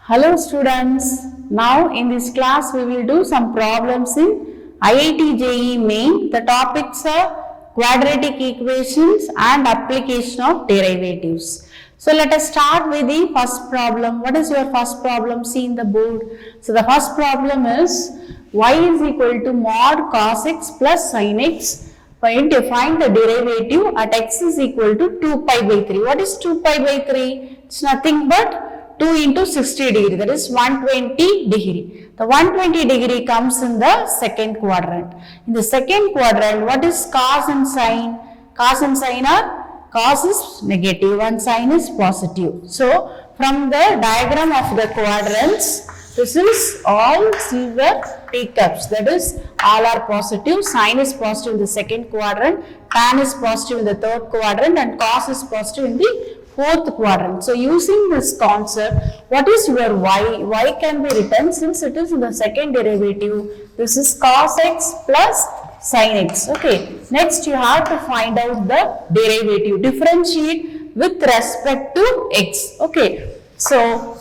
Hello students, now in this class we will do some problems in IIT JEE Main. The topics are quadratic equations and application of derivatives. So let us start with the first problem. What is your first problem? See in the board. So the first problem is y is equal to mod cos x plus sin x. Find the derivative at x is equal to 2 pi by 3. What is 2 pi by 3? It's nothing but 2 into 60 degree, that is 120 degree. The 120 degree comes in the second quadrant. In the second quadrant, what is cos and sin? Cos and sin are, cos is negative and sin is positive. So, from the diagram of the quadrants, this is all silver teacups, that is all are positive. Sin is positive in the second quadrant, tan is positive in the third quadrant and cos is positive in the fourth quadrant. So, using this concept, what is your y? Y can be written since it is in the second derivative. This is cos x plus sin x. Okay. Next, you have to find out the derivative. Differentiate with respect to x. Okay. So,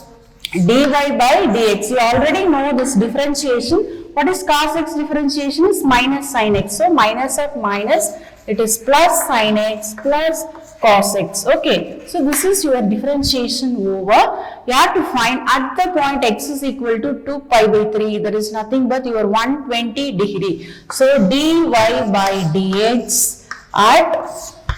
dy by dx. You already know this differentiation. What is cos x differentiation? Is minus sin x. So, minus of minus, it is plus sin x plus cos x. Okay. So, this is your differentiation over. You have to find at the point x is equal to 2 pi by 3. There is nothing but your 120 degree. So, dy by dx at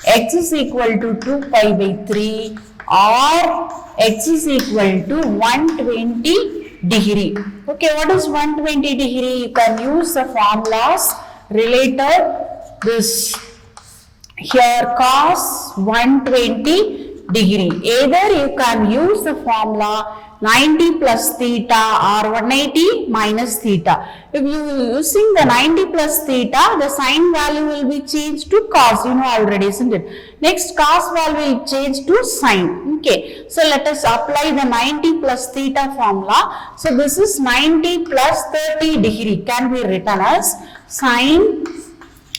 x is equal to 2 pi by 3 or x is equal to 120 degree. Okay. What is 120 degree? You can use the formulas related this. Here cos 120 degree. Either you can use the formula 90 plus theta or 180 minus theta. If you are using the 90 plus theta, the sin value will be changed to cos. You know already, isn't it? Next cos value will change to sin. Okay. So let us apply the 90 plus theta formula. So this is 90 plus 30 degree can be written as sin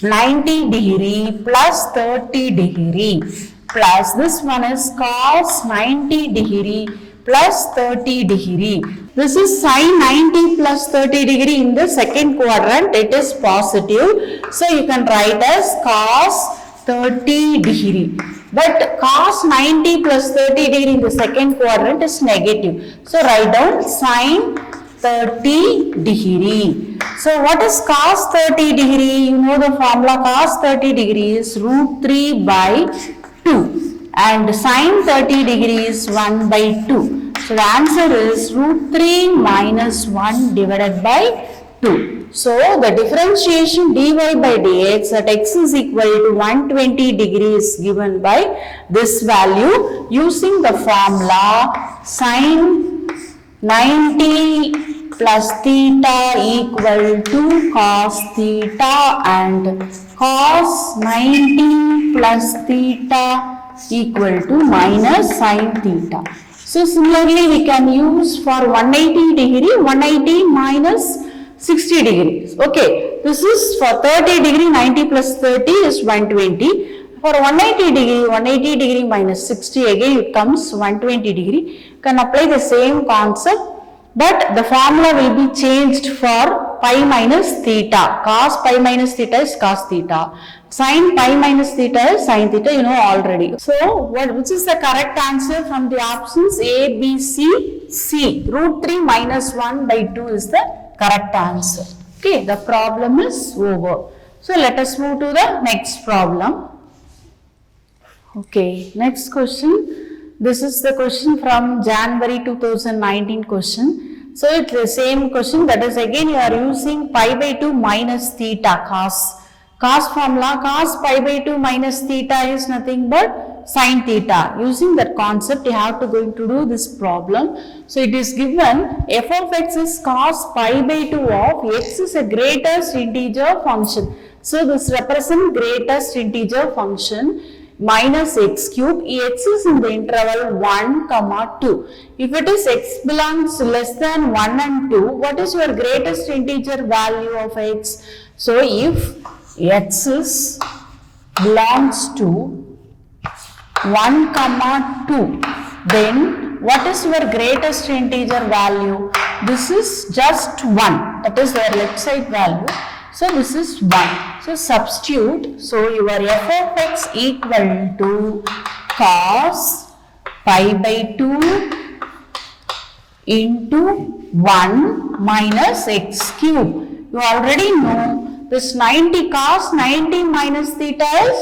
90 degree plus 30 degree plus this one is cos 90 degree plus 30 degree. This is sin 90 plus 30 degree in the second quadrant. It is positive. So you can write as cos 30 degree. But cos 90 plus 30 degree in the second quadrant is negative. So write down sin 30 degree. So what is cos 30 degree? You know the formula cos 30 degree is root 3 by 2 and sin 30 degree is 1 by 2. So the answer is root 3 minus 1 divided by 2. So the differentiation dy by dx at x is equal to 120 degree is given by this value using the formula sin 90 plus theta equal to cos theta and cos 90 plus theta equal to minus sin theta. So similarly we can use for 180 degree 180 minus 60 degrees. Okay, this is for 30 degree 90 plus 30 is 120. For 180 degree minus 60 again it comes 120 degree. You can apply the same concept. But the formula will be changed for pi minus theta. Cos pi minus theta is cos theta. Sin pi minus theta is sin theta. You know already. So, which is the correct answer from the options A, B, C, C? Root 3 minus 1 by 2 is the correct answer. Okay, the problem is over. So, let us move to the next problem. Okay, next question. This is the question from January 2019 question. So, it's the same question, that is again you are using pi by 2 minus theta cos. Cos formula cos pi by 2 minus theta is nothing but sin theta. Using that concept you have to going to do this problem. So, it is given f of x is cos pi by 2 of x is a greatest integer function. So, this represents greatest integer function minus x cube. X is in the interval 1 comma 2. If it is x belongs less than 1 and 2, what is your greatest integer value of x? So if x is belongs to 1 comma 2, then what is your greatest integer value? This is just 1. That is your left side value. So this is 1. So substitute. So your f of x equal to cos pi by 2 into 1 minus x cube. You already know this 90 cos 90 minus theta is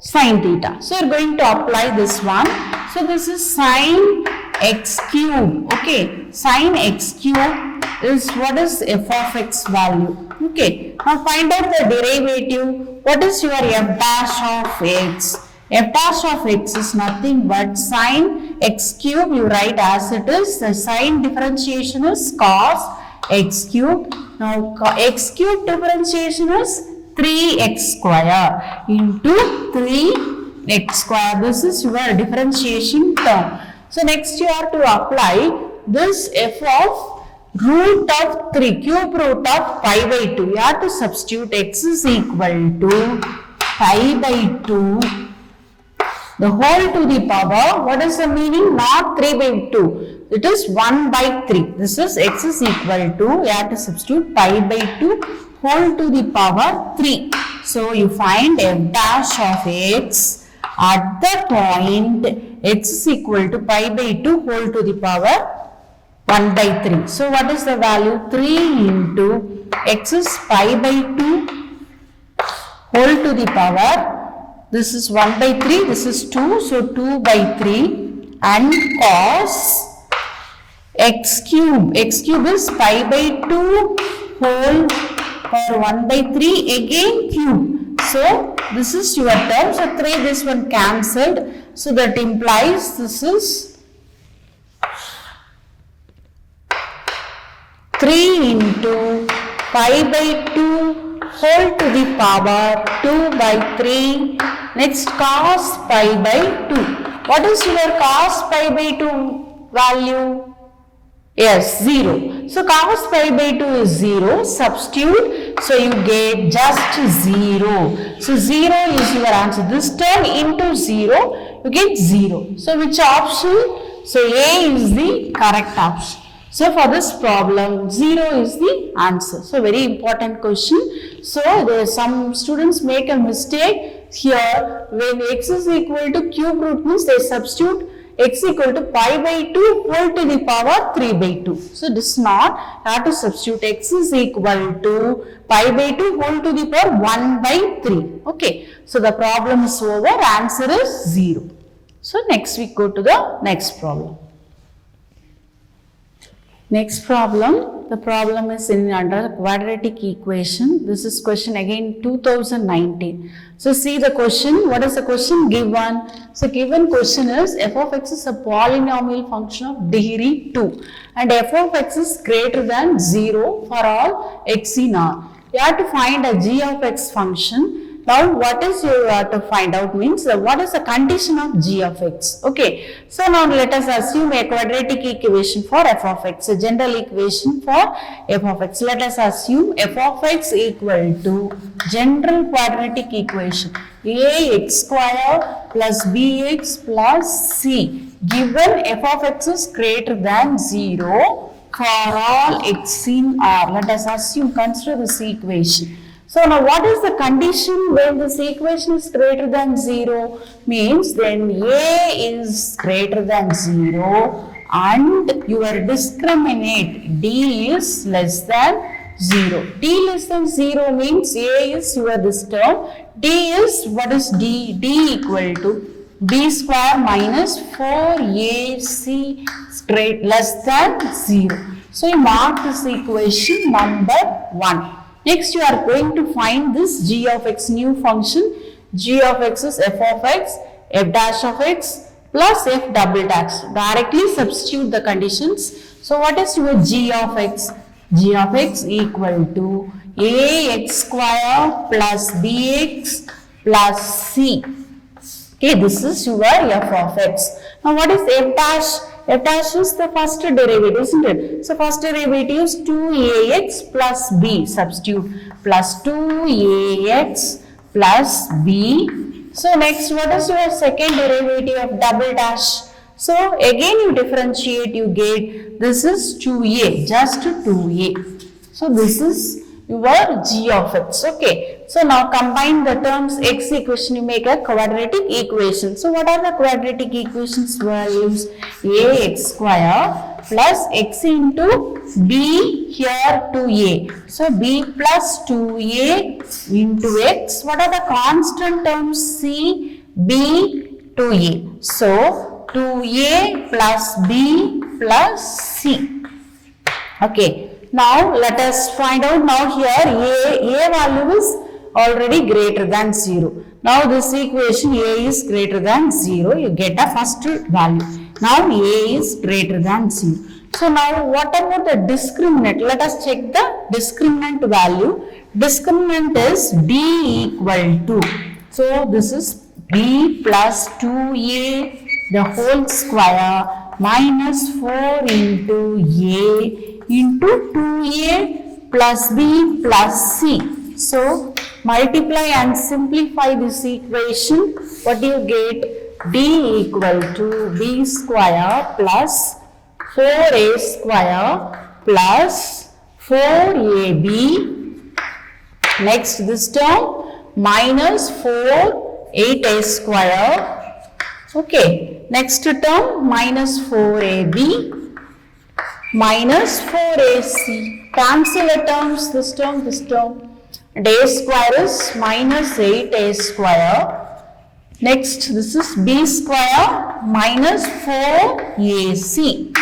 sin theta. So you are going to apply this one. So this is sin x cube. Okay, sin x cube is what is f of x value. Okay, now find out the derivative. What is your f dash of x? F dash of x is nothing but sin x cube. You write as it is. The sign differentiation is cos x cube. Now x cube differentiation is 3x square into 3x square. This is your differentiation term. So next you have to apply this f of root of 3, cube root of pi by 2. You have to substitute x is equal to pi by 2 the whole to the power. What is the meaning? Not 3 by 2. It is 1 by 3. This is x is equal to, you have to substitute pi by 2 whole to the power 3. So you find f dash of x at the point x is equal to pi by 2 whole to the power 1 by 3. So what is the value? 3 into x is pi by 2 whole to the power. This is 1 by 3, this is 2, so 2 by 3 and cos x cube. X cube is pi by 2 whole power 1 by 3 again cube. So this is your term. So 3 this one cancelled. So that implies this is 3 into pi by 2 whole to the power 2 by 3. Next cos pi by 2. What is your cos pi by 2 value? Yes, 0. So cos pi by 2 is 0. Substitute. So you get just 0. So 0 is your answer. This term into 0, you get 0. So which option? So A is the correct option. So for this problem, 0 is the answer. So very important question. So there some students make a mistake here. When x is equal to cube root means they substitute x equal to pi by 2 whole to the power 3 by 2. So this is not, you have to substitute x is equal to pi by 2 whole to the power 1 by 3. Okay. So the problem is over. Answer is 0. So next we go to the next problem. Next problem, the problem is in under quadratic equation. This is question again 2019. So see the question, what is the question given? So given question is f of x is a polynomial function of degree 2 and f of x is greater than 0 for all x in R. You have to find a g of x function. Now what is you have to find out means what is the condition of g of x. Okay. So now let us assume a quadratic equation for f of x, a general equation for f of x. Let us assume f of x equal to general quadratic equation ax square plus bx plus c. Given f of x is greater than 0 for all x in R. Let us assume, consider this equation. So now what is the condition when this equation is greater than 0? Means then A is greater than 0 and your discriminant D is less than 0. D less than 0 means A is your this term. D is, what is D? D equal to B square minus 4AC straight less than 0. So you mark this equation number 1. Next you are going to find this g of x new function. G of x is f of x, f dash of x plus f double dash. Directly substitute the conditions. So what is your g of x? G of x equal to ax square plus bx plus c. Okay, this is your f of x. Now what is f dash? F dash is the first derivative, isn't it? So first derivative is 2ax plus b. Substitute plus 2ax plus b. So next, what is your second derivative of double dash? So again you differentiate, you get this is 2a, just 2a. So this is your g of x. Okay. So now combine the terms x equation, you make a quadratic equation. So what are the quadratic equations values? Ax square plus x into b here 2a. So b plus 2a into x. What are the constant terms? C, b, 2a. So 2a plus b plus c. Okay. Now let us find out. Now here a value is already greater than 0. Now this equation a is greater than 0. You get a first value. Now a is greater than 0. So now what about the discriminant? Let us check the discriminant value. Discriminant is b equal to. So this is b plus 2a the whole square minus 4 into a into 2a plus b plus c. So multiply and simplify this equation. What do you get? d equal to b square plus 4a square plus 4ab. Next this term minus 8a square. Okay. Next term minus 4ab minus 4ac. Cancel the terms, this term, and a square is minus 8a square. Next, this is b square minus 4ac.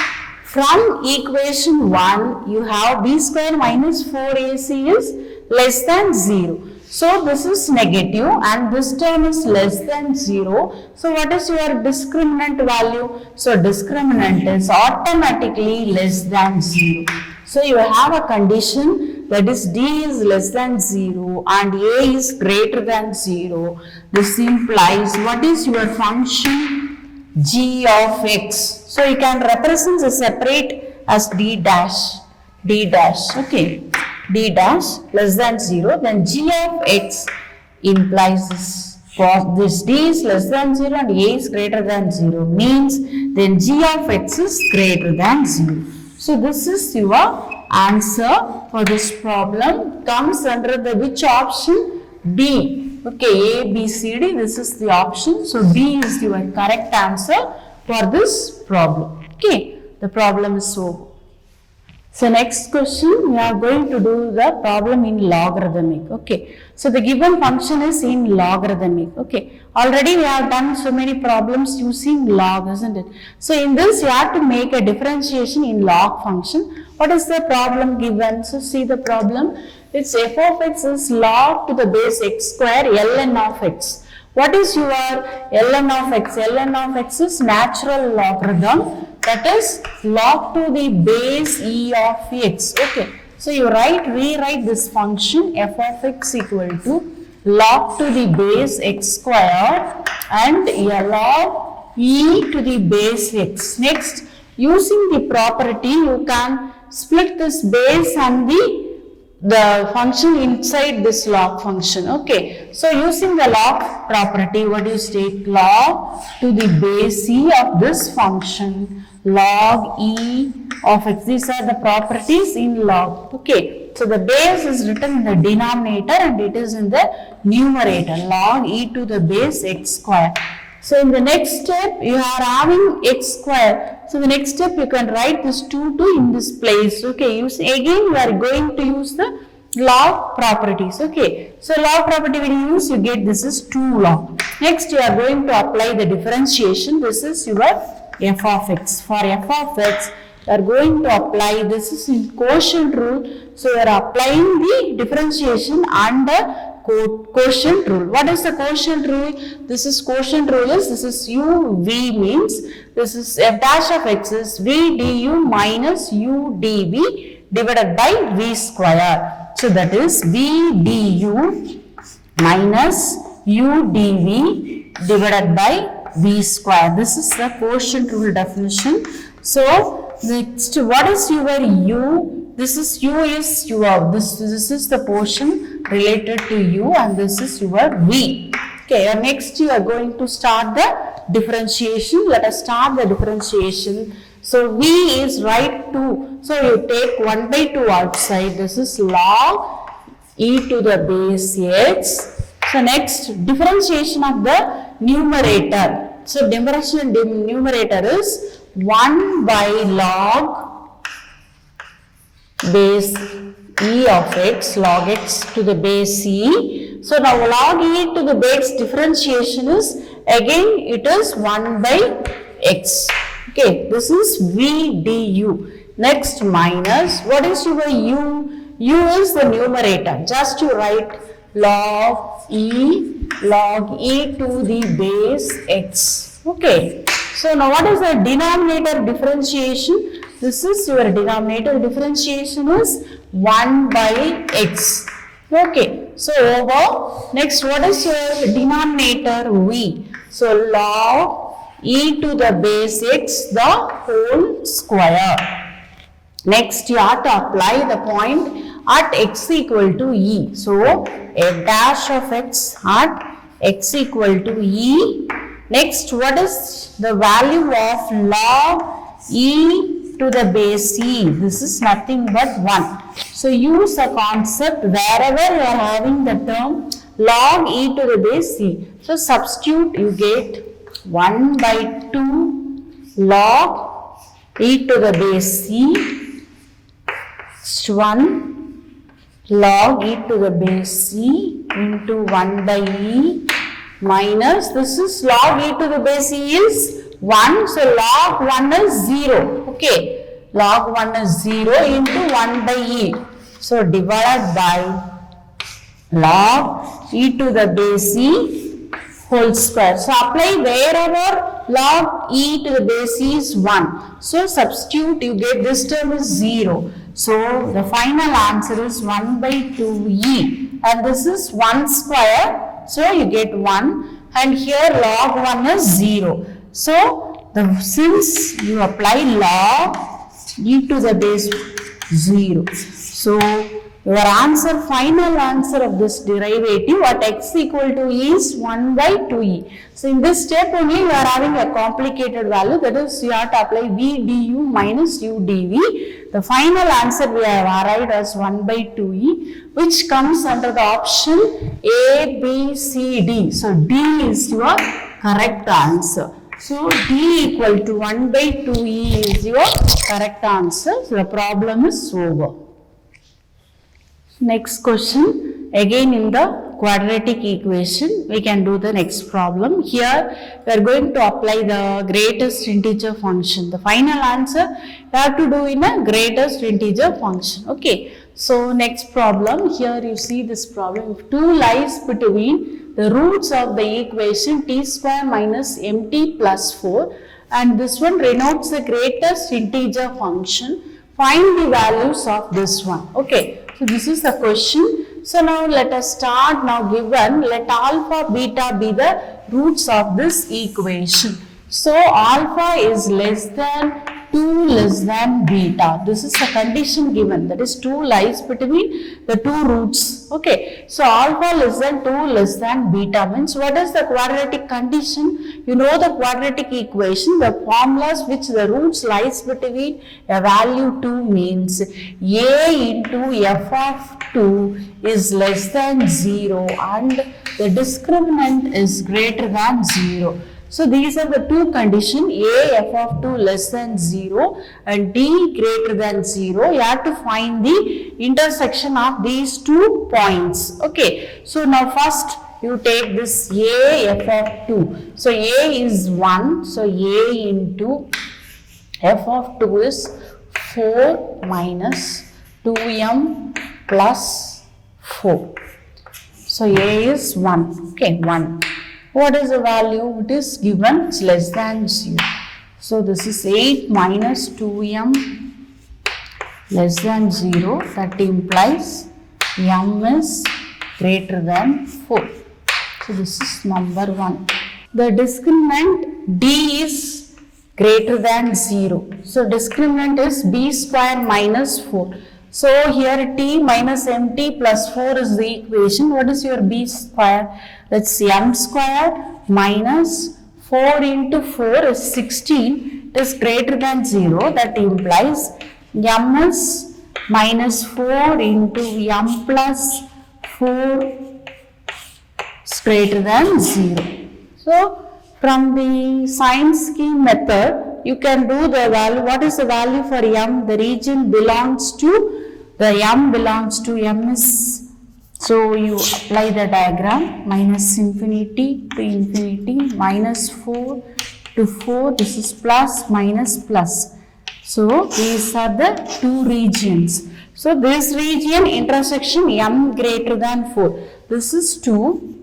From equation 1, you have b square minus 4ac is less than 0. So this is negative and this term is less than 0. So what is your discriminant value? So discriminant is automatically less than 0. So you have a condition that is d is less than 0 and a is greater than 0. This implies what is your function? G of x. So you can represent the separate as d dash. Okay. D dash less than 0, then g of x implies this d is less than 0 and a is greater than 0 means then g of x is greater than 0. So this is your answer for this problem. Comes under the which option? B. Okay, A, B, C, D, this is the option. So B is your correct answer for this problem. Okay, the problem is over. So next question, we are going to do the problem in logarithmic. Okay. So the given function is in logarithmic. Okay. Already we have done so many problems using log, isn't it? So in this you have to make a differentiation in log function. What is the problem given? So see the problem. It's f of x is log to the base x square ln of x. What is your ln of x? ln of x is natural logarithm. That is log to the base e of x. Okay. So you rewrite this function f of x equal to log to the base x square and log e to the base x. Next, using the property, you can split this base and the function inside this log function. Okay. So using the log property, what do you state? Log to the base e of this function, log e of x. These are the properties in log. Okay. So the base is written in the denominator and it is in the numerator, log e to the base x square. So in the next step, you are having x square. So the next step, you can write this 2 in this place. Okay, again you are going to use the log properties. Okay, so log property when you use, you get this is 2 log. Next, you are going to apply the differentiation. This is your f of x. For f of x, you are going to apply, this is in quotient rule. So you are applying the differentiation under quotient rule. What is the quotient rule? This is quotient rule is, this is u v means this is f dash of x is v du minus u dv divided by v square. So that is v du minus u dv divided by v square. This is the quotient rule definition. So next, what is your u? This is u is your, this is the portion related to u and this is your v. Okay, next you are going to start the differentiation. Let us start the differentiation. So V is right 2. So you take 1 by 2 outside. This is log e to the base x. So next, differentiation of the numerator. So differentiation numerator is 1 by log base e of x, log x to the base e. So now log e to the base differentiation is, again it is 1 by x. Okay, this is V du. Next minus, what is your u? U is the numerator. Just you write log e to the base x. Okay, so now what is the denominator differentiation? This is your denominator differentiation is 1 by x. Okay, so over. Next, what is your denominator? V. So log e to the base x the whole square. Next, you have to apply the point at x equal to e. So a dash of x at x equal to e. Next, what is the value of log e to the base e? This is nothing but 1. So use a concept wherever you are having the term log e to the base e. So substitute, you get 1 by 2 log e to the base e. 1 log e to the base e into 1 by e minus, this is log e to the base e is 1. So log 1 is 0. Okay, log 1 is 0 into 1 by e. So divided by log e to the base e whole square. So apply wherever log e to the base e is 1. So substitute, you get this term is 0. So the final answer is 1 by 2e, and this is 1 square. So you get 1, and here log 1 is 0. So since you apply log e to the base 0, so your answer, final answer of this derivative at x equal to e is 1 by 2e. So in this step only you are having a complicated value, that is you have to apply v du minus u dv. The final answer we have arrived as 1 by 2e, which comes under the option A, B, C, D. So D is your correct answer. So D equal to 1 by 2e is your correct answer. So the problem is over. Next question, again in the quadratic equation, we can do the next problem. Here we are going to apply the greatest integer function. The final answer you have to do in a greatest integer function. Okay, so next problem, here you see this problem. If 2 lies between the roots of the equation t square minus mt plus 4, and this one denotes the greatest integer function, find the values of this one. Okay, so this is the question. So now let us start. Now given, let alpha beta be the roots of this equation. So alpha is less than 2 less than beta. This is the condition given, that is 2 lies between the 2 roots. Okay, so alpha less than 2 less than beta means what is the quadratic condition? You know the quadratic equation, the formulas which the roots lies between a value 2 means a into f of 2 is less than 0 and the discriminant is greater than 0. So these are the two conditions, a f of 2 less than 0 and d greater than 0. You have to find the intersection of these 2 points. Okay, so now first you take this a f of 2. So a is 1, so a into f of 2 is 4 minus 2m plus 4. So a is 1, okay, 1. What is the value? It is given, it's less than 0. So this is 8 minus 2m less than 0. That implies m is greater than 4. So this is number 1. The discriminant d is greater than 0. So discriminant is b square minus 4. So here t minus mt plus 4 is the equation. What is your b square? That's m square minus 4 into 4 is 16. It is greater than 0. That implies m is minus 4 into m plus 4 is greater than 0. So, from the sign scheme method, you can do the value. What is the value for m? The region belongs to, the m belongs to m is, so you apply the diagram, minus infinity to infinity, minus 4 to 4, this is plus, minus, plus. So, these are the two regions. So, this region intersection m greater than 4, this is 2.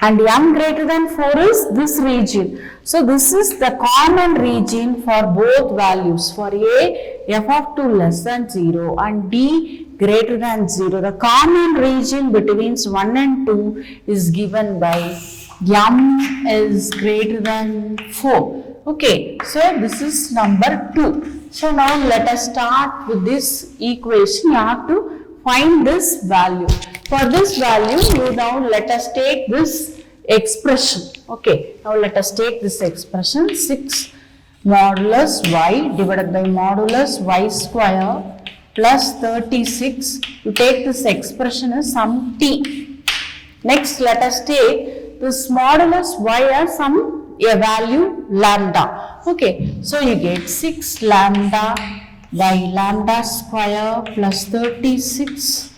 And m greater than 4 is this region. So, this is the common region for both values. For a, f of 2 less than 0 and d greater than 0. The common region between 1 and 2 is given by m is greater than 4. Okay, so this is number 2. So, now let us start with this equation. You have to find this value. For this value, you now let us take this expression. Okay, now let us take this expression 6 modulus y divided by modulus y square plus 36. You take this expression as some t. Next, let us take this modulus y as some a value lambda. Okay, so you get 6 lambda by lambda square plus 36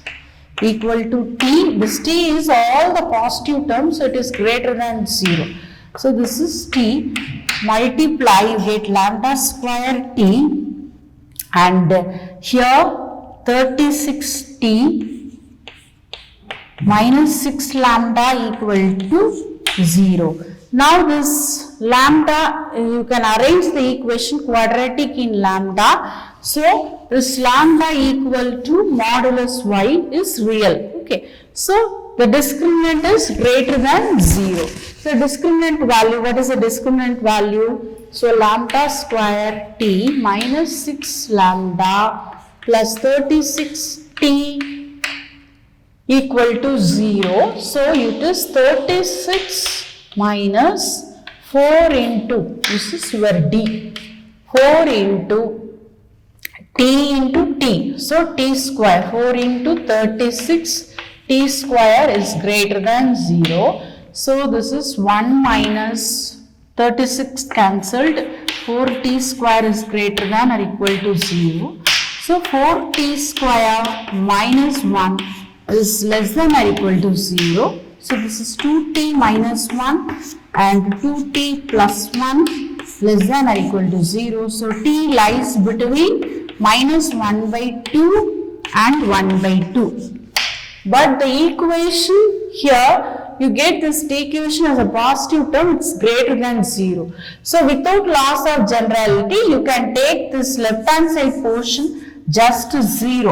equal to t. This t is all the positive terms, so it is greater than 0. So this is t. Multiply, you get lambda square t, and here 36t minus 6 lambda equal to 0. Now this lambda, you can arrange the equation quadratic in lambda. So, this lambda equal to modulus y is real. Okay. So, the discriminant is greater than 0. So, discriminant value, what is the discriminant value? So, lambda square t minus 6 lambda plus 36t equal to 0. So, it is 36 minus 4 into, this is your d, 4 into t into t. So, t square, 4 into 36, t square is greater than 0. So, this is 1 minus 36 cancelled, 4t square is greater than or equal to 0. So, 4t square minus 1 is less than or equal to 0. So, this is 2t minus 1 and 2t plus 1 less than or equal to 0. So, t lies between minus 1 by 2 and 1 by 2. But the equation here, you get this equation as a positive term, it is greater than 0. So, without loss of generality, you can take this left hand side portion just 0.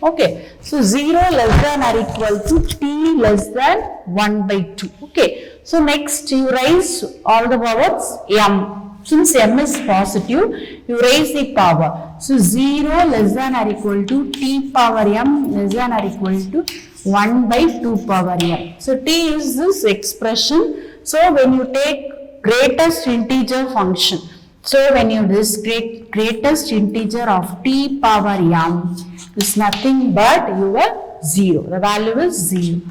Okay. So, 0 less than or equal to t less than 1 by 2. Okay. So, next you raise all the powers m. Since m is positive, you raise the power. So, 0 less than or equal to t power m less than or equal to 1 by 2 power m. So, t is this expression. So, when you take greatest integer function, so when you this greatest integer of t power m is nothing but your 0. The value is 0.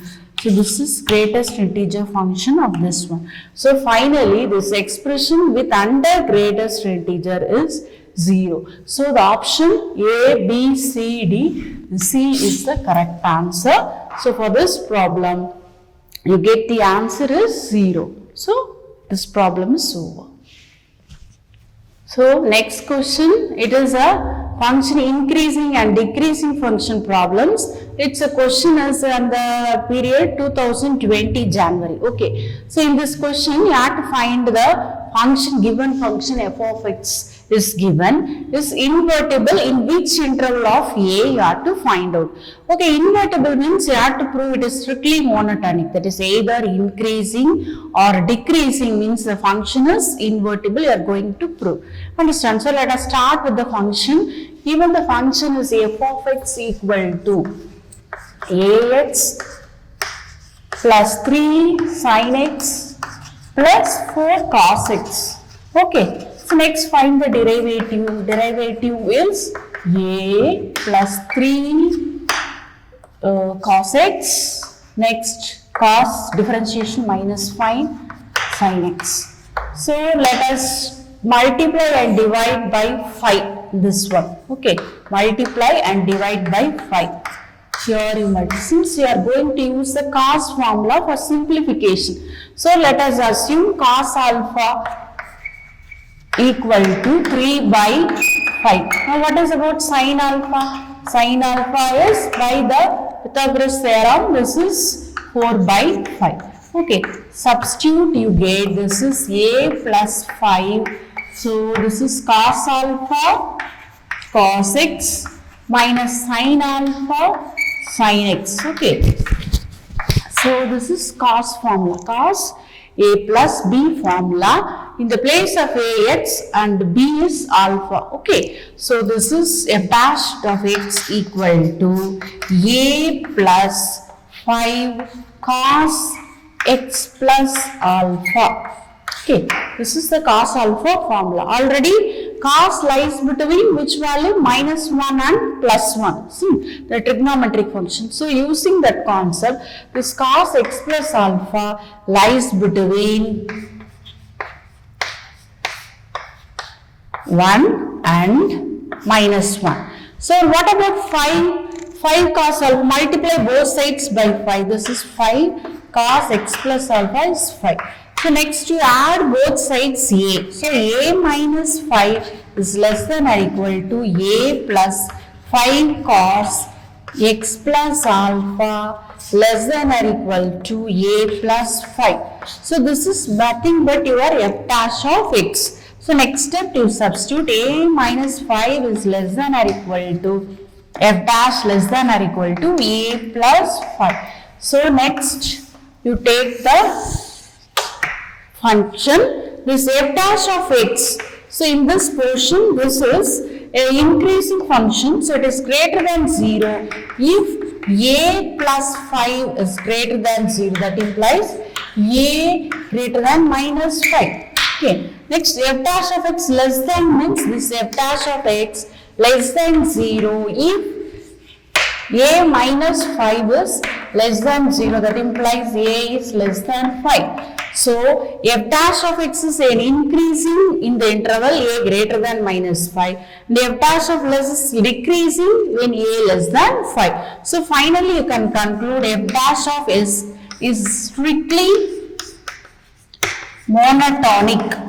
So, this is greatest integer function of this one. So, finally, this expression with under greatest integer is 0. So, the option A, B, C, D, C is the correct answer. So, for this problem, you get the answer is 0. So, this problem is over. So, next question, it is a function increasing and decreasing function problems. It's a question as on the period 2020 January. Okay. So, in this question, you have to find the function, given function f of x is given, is invertible in which interval of a you have to find out. Okay, invertible means you have to prove it is strictly monotonic, that is either increasing or decreasing, means the function is invertible, you are going to prove. Understand? So, let us start with the function. Even the function is f of x equal to ax plus 3 sin x plus 4 cos x. Okay, so next find the derivative. Derivative is a plus 3 cos x. Next cos differentiation minus 5 sin x. So let us multiply and divide by 5 this one. Okay, multiply and divide by 5. Here you might, since you are going to use the cos formula for simplification. So let us assume cos alpha equal to 3 by 5. Now what is about sin alpha? Sin alpha is by the Pythagoras theorem, this is 4 by 5. Okay, substitute, you get this is a plus 5. So this is cos alpha cos x minus sin alpha sin x. Okay, so this is cos formula, cos a plus b formula. In the place of a, x and b is alpha. Okay, so this is f dash of x equal to a plus 5 cos x plus alpha. Okay, this is the cos alpha formula. Already cos lies between which value? Minus 1 and plus 1. See, the trigonometric function. So using that concept, this cos x plus alpha lies between 1 and minus 1. So what about 5? 5 cos alpha, multiply both sides by 5. This is 5 cos x plus alpha is 5. So next you add both sides a. So a minus 5 is less than or equal to a plus 5 cos x plus alpha less than or equal to a plus 5. So this is nothing but your f dash of x. So next step you substitute a minus 5 is less than or equal to f dash less than or equal to a plus 5. So next you take the function, this f dash of x. So in this portion, this is an increasing function. So it is greater than 0 if a plus 5 is greater than 0. That implies a greater than minus 5. Okay. Next, f dash of x less than means this f dash of x less than 0 if a minus 5 is less than 0. That implies a is less than 5. So, f dash of x is an increasing in the interval a greater than minus 5. And f dash of less is decreasing when a less than 5. So, finally you can conclude f dash of s is strictly monotonic.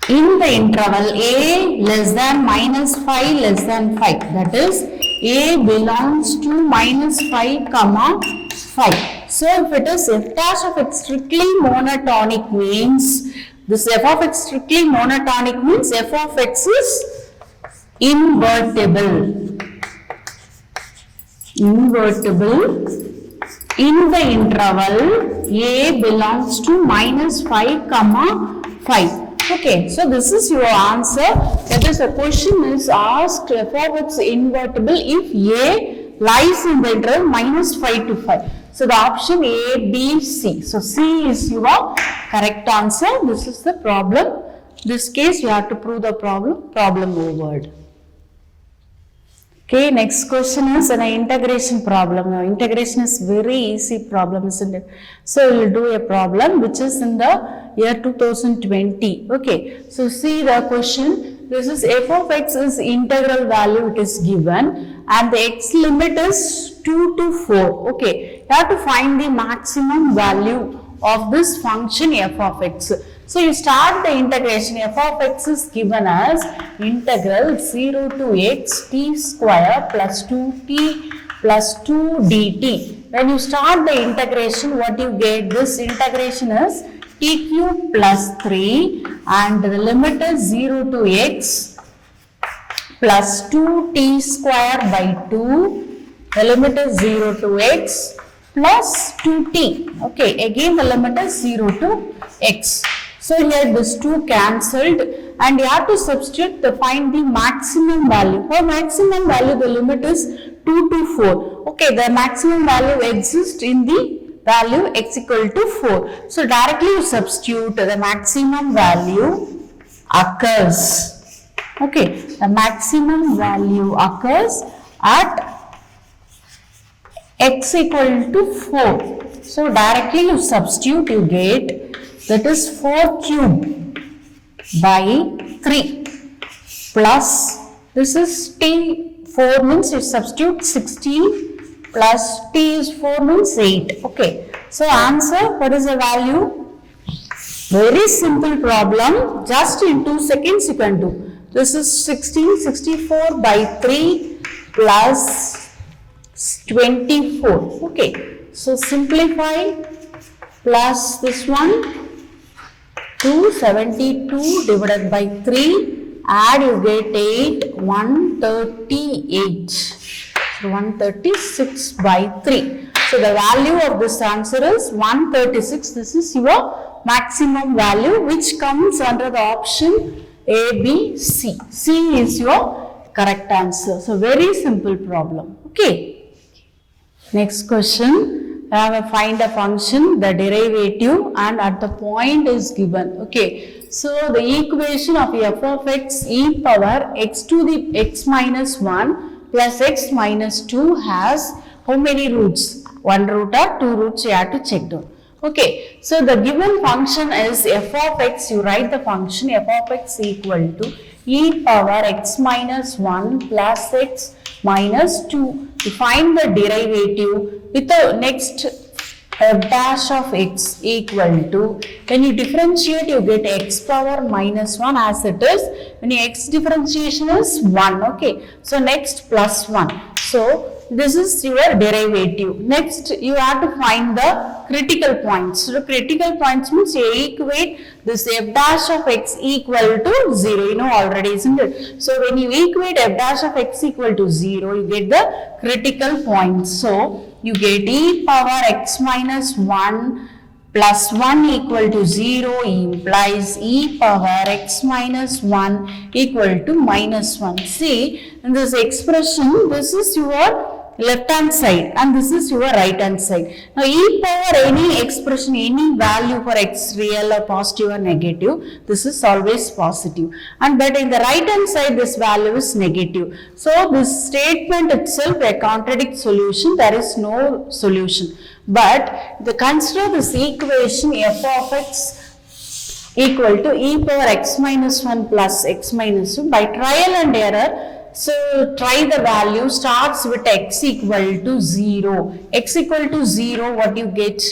In the interval a less than minus 5 less than 5. That is a belongs to minus 5 comma 5. So if it is f dash of x strictly monotonic means this f of x strictly monotonic means f of x is invertible. In the interval a belongs to minus 5 comma 5. Okay, so this is your answer. That is, a question is asked f of x invertible if a lies in the interval minus 5 to 5. So the option A, B, C. So C is your correct answer. This is the problem. This case you have to prove the problem over. Okay, next question is an integration problem. Now, integration is very easy problem, isn't it? So, we will do a problem which is in the year 2020. Okay, so see the question. This is f of x is integral value, it is given, and the x limit is 2 to 4. Okay, you have to find the maximum value of this function f of x. So you start the integration. F of x is given as integral 0 to x t square plus 2t plus 2 dt. When you start the integration, what you get? This integration is t cube plus 3 and the limit is 0 to x plus 2t square by 2. The limit is 0 to x plus 2t. Okay, again the limit is 0 to x. So here this 2 cancelled and you have to substitute to find the maximum value. For maximum value the limit is 2 to 4. Okay, the maximum value exists in the value x equal to 4. So directly you substitute the maximum value occurs. Okay, the maximum value occurs at x equal to 4. So directly you substitute, you get that is 4 cube by 3 plus this is t, 4 means you substitute 16 plus t is 4 means 8. Okay, so answer, what is the value? Very simple problem, just in 2 seconds you can do. This is 64 by 3 plus 24. Okay, so simplify plus this one 272 divided by 3, add you get 8, 138. So 136 by 3. So the value of this answer is 136. This is your maximum value which comes under the option A, B, C. C is your correct answer. So very simple problem. Okay. Next question. I have a find a function, the derivative and at the point is given. Okay. So the equation of f of x e power x to the x minus 1 plus x minus 2 has how many roots? 1 root or 2 roots you have to check down. Okay, so the given function is f of x, you write the function f of x equal to e power x minus 1 plus x minus 2. To find the derivative with the next f dash of x equal to, when you differentiate you get x power minus 1 as it is, when your x differentiation is 1. Okay, so next plus 1. So this is your derivative. Next you have to find the critical points. So the critical points means you equate this f dash of x equal to 0. You know already, isn't it? So when you equate f dash of x equal to 0, you get the critical points. So you get e power x minus 1 plus 1 equal to 0 implies e power x minus 1 equal to minus 1. See, in this expression, this is your left hand side and this is your right hand side. Now e power any expression, any value for x real or positive or negative, this is always positive, and but in the right hand side this value is negative. So this statement itself a contradict solution, there is no solution. But consider this equation f of x equal to e power x minus 1 plus x minus 2 by trial and error. So try the value, starts with x equal to 0. X equal to 0, what you get?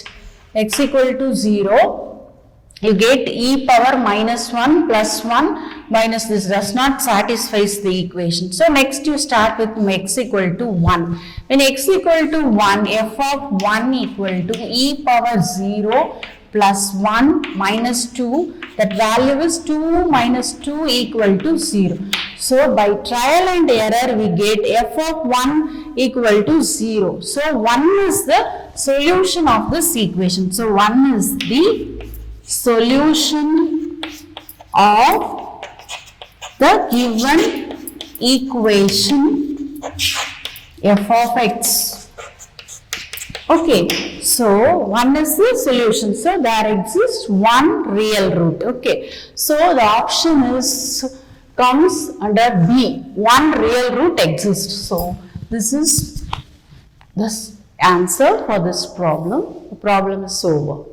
X equal to 0, you get e power minus 1 plus 1 minus this does not satisfies the equation. So next you start with x equal to 1. When x equal to 1, f of 1 equal to e power 0 plus 1 minus 2, that value is 2 minus 2 equal to 0. So by trial and error we get f of 1 equal to 0. So 1 is the solution of this equation. So 1 is the solution of the given equation f of x. Okay, so 1 is the solution. So there exists one real root. Okay, so the option is comes under B. One real root exists. So this is the answer for this problem. The problem is over.